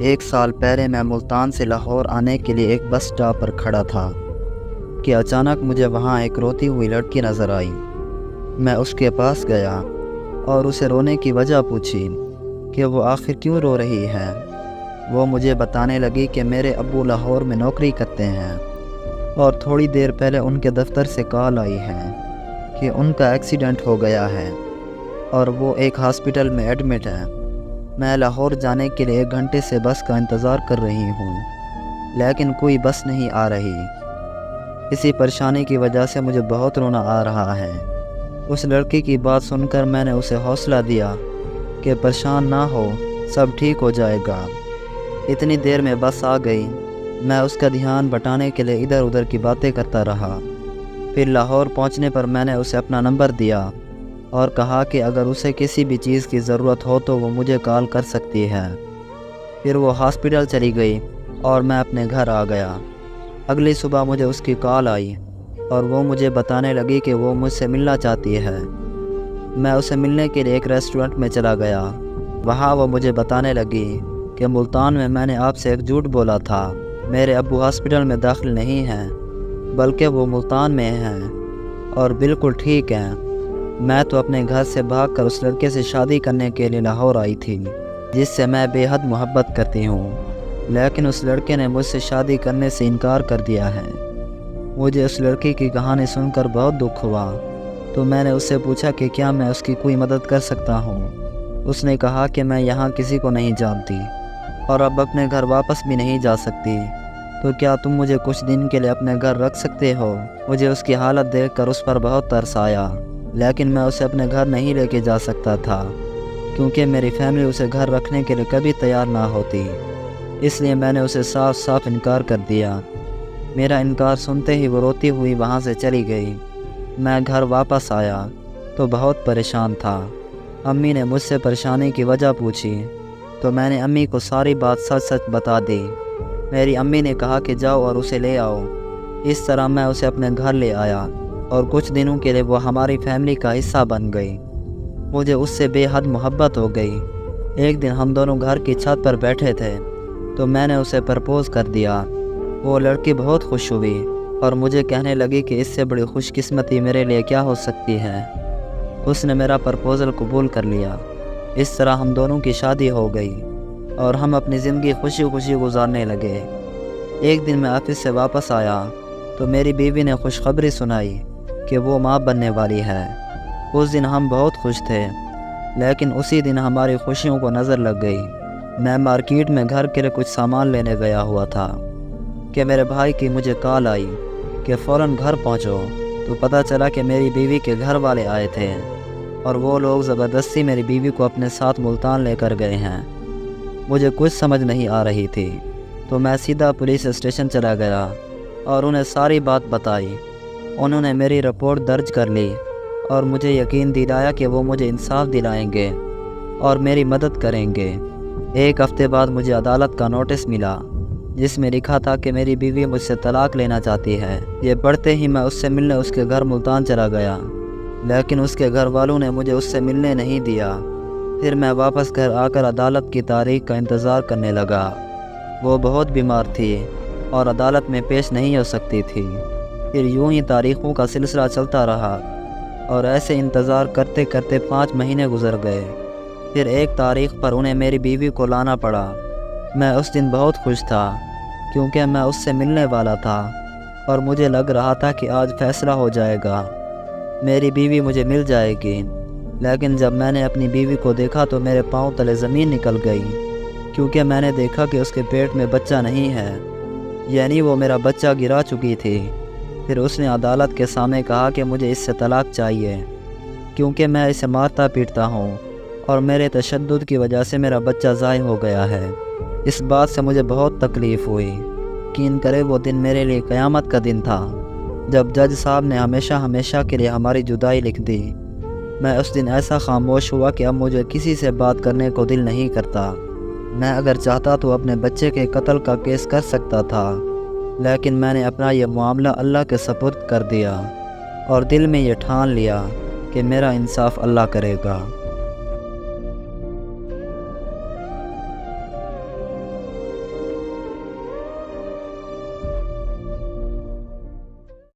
1 سال پہلے میں ملتان سے لاہور آنے کے لیے ایک بس سٹاپ پر کھڑا تھا کہ اچانک مجھے وہاں ایک روتی ہوئی لڑکی نظر آئی۔ میں اس کے پاس گیا اور اسے رونے کی وجہ پوچھی کہ وہ آخر کیوں رو رہی ہے۔ وہ مجھے بتانے لگی کہ میرے ابو لاہور میں نوکری کرتے ہیں اور تھوڑی دیر پہلے ان کے دفتر سے کال آئی ہے کہ ان کا ایکسیڈنٹ ہو گیا ہے اور وہ ایک ہاسپٹل میں ایڈمٹ ہے۔ میں لاہور جانے کے لیے 1 گھنٹے سے بس کا انتظار کر رہی ہوں، لیکن کوئی بس نہیں آ رہی۔ اسی پریشانی کی وجہ سے مجھے بہت رونا آ رہا ہے۔ اس لڑکی کی بات سن کر میں نے اسے حوصلہ دیا کہ پریشان نہ ہو، سب ٹھیک ہو جائے گا۔ اتنی دیر میں بس آ گئی۔ میں اس کا دھیان بٹانے کے لیے ادھر ادھر کی باتیں کرتا رہا۔ پھر لاہور پہنچنے پر میں نے اسے اپنا نمبر دیا اور کہا کہ اگر اسے کسی بھی چیز کی ضرورت ہو تو وہ مجھے کال کر سکتی ہے۔ پھر وہ ہاسپٹل چلی گئی اور میں اپنے گھر آ گیا۔ اگلی صبح مجھے اس کی کال آئی اور وہ مجھے بتانے لگی کہ وہ مجھ سے ملنا چاہتی ہے۔ میں اسے ملنے کے لیے ایک ریسٹورنٹ میں چلا گیا۔ وہاں وہ مجھے بتانے لگی کہ ملتان میں نے آپ سے ایک جھوٹ بولا تھا۔ میرے ابو ہاسپٹل میں داخل نہیں ہیں، بلکہ وہ ملتان میں ہیں اور بالکل ٹھیک ہیں۔ میں تو اپنے گھر سے بھاگ کر اس لڑکے سے شادی کرنے کے لیے لاہور آئی تھی جس سے میں بے حد محبت کرتی ہوں، لیکن اس لڑکے نے مجھ سے شادی کرنے سے انکار کر دیا ہے۔ مجھے اس لڑکی کی کہانی سن کر بہت دکھ ہوا، تو میں نے اس سے پوچھا کہ کیا میں اس کی کوئی مدد کر سکتا ہوں۔ اس نے کہا کہ میں یہاں کسی کو نہیں جانتی اور اب اپنے گھر واپس بھی نہیں جا سکتی، تو کیا تم مجھے کچھ دن کے لیے اپنے گھر رکھ سکتے ہو؟ مجھے اس کی حالت دیکھ کر اس پر بہت ترس آیا، لیکن میں اسے اپنے گھر نہیں لے کے جا سکتا تھا کیونکہ میری فیملی اسے گھر رکھنے کے لیے کبھی تیار نہ ہوتی۔ اس لیے میں نے اسے صاف صاف انکار کر دیا۔ میرا انکار سنتے ہی وہ روتی ہوئی وہاں سے چلی گئی۔ میں گھر واپس آیا تو بہت پریشان تھا۔ امی نے مجھ سے پریشانی کی وجہ پوچھی تو میں نے امی کو ساری بات سچ سچ بتا دی۔ میری امی نے کہا کہ جاؤ اور اسے لے آؤ۔ اس طرح میں اسے اپنے گھر لے آیا اور کچھ دنوں کے لیے وہ ہماری فیملی کا حصہ بن گئی۔ مجھے اس سے بے حد محبت ہو گئی۔ ایک دن ہم دونوں گھر کی چھت پر بیٹھے تھے تو میں نے اسے پرپوز کر دیا۔ وہ لڑکی بہت خوش ہوئی اور مجھے کہنے لگی کہ اس سے بڑی خوش قسمتی میرے لیے کیا ہو سکتی ہے۔ اس نے میرا پرپوزل قبول کر لیا۔ اس طرح ہم دونوں کی شادی ہو گئی اور ہم اپنی زندگی خوشی خوشی گزارنے لگے۔ ایک دن میں آفس سے واپس آیا تو میری بیوی نے خوشخبری سنائی کہ وہ ماں بننے والی ہے۔ اس دن ہم بہت خوش تھے، لیکن اسی دن ہماری خوشیوں کو نظر لگ گئی۔ میں مارکیٹ میں گھر کے لیے کچھ سامان لینے گیا ہوا تھا کہ میرے بھائی کی مجھے کال آئی کہ فوراً گھر پہنچو، تو پتہ چلا کہ میری بیوی کے گھر والے آئے تھے اور وہ لوگ زبردستی میری بیوی کو اپنے ساتھ ملتان لے کر گئے ہیں۔ مجھے کچھ سمجھ نہیں آ رہی تھی، تو میں سیدھا پولیس اسٹیشن چلا گیا اور انہیں ساری بات بتائی۔ انہوں نے میری رپورٹ درج کر لی اور مجھے یقین دلایا کہ وہ مجھے انصاف دلائیں گے اور میری مدد کریں گے۔ 1 ہفتے بعد مجھے عدالت کا نوٹس ملا جس میں لکھا تھا کہ میری بیوی مجھ سے طلاق لینا چاہتی ہے۔ یہ پڑھتے ہی میں اس سے ملنے اس کے گھر ملتان چلا گیا، لیکن اس کے گھر والوں نے مجھے اس سے ملنے نہیں دیا۔ پھر میں واپس گھر آ کر عدالت کی تاریخ کا انتظار کرنے لگا۔ وہ بہت بیمار تھی اور عدالت میں پیش نہیں ہو سکتی تھی۔ پھر یوں ہی تاریخوں کا سلسلہ چلتا رہا اور ایسے انتظار کرتے کرتے 5 مہینے گزر گئے۔ پھر ایک تاریخ پر انہیں میری بیوی کو لانا پڑا۔ میں اس دن بہت خوش تھا کیونکہ میں اس سے ملنے والا تھا اور مجھے لگ رہا تھا کہ آج فیصلہ ہو جائے گا، میری بیوی مجھے مل جائے گی۔ لیکن جب میں نے اپنی بیوی کو دیکھا تو میرے پاؤں تلے زمین نکل گئی، کیونکہ میں نے دیکھا کہ اس کے پیٹ میں بچہ نہیں ہے، یعنی وہ میرا بچہ گرا چکی تھی۔ پھر اس نے عدالت کے سامنے کہا کہ مجھے اس سے طلاق چاہیے کیونکہ میں اسے مارتا پیٹتا ہوں اور میرے تشدد کی وجہ سے میرا بچہ ضائع ہو گیا ہے۔ اس بات سے مجھے بہت تکلیف ہوئی۔ یقین کرے وہ دن میرے لیے قیامت کا دن تھا جب جج صاحب نے ہمیشہ ہمیشہ کے لیے ہماری جدائی لکھ دی۔ میں اس دن ایسا خاموش ہوا کہ اب مجھے کسی سے بات کرنے کو دل نہیں کرتا۔ میں اگر چاہتا تو اپنے بچے کے قتل کا کیس کر سکتا تھا، لیکن میں نے اپنا یہ معاملہ اللہ کے سپرد کر دیا اور دل میں یہ ٹھان لیا کہ میرا انصاف اللہ کرے گا۔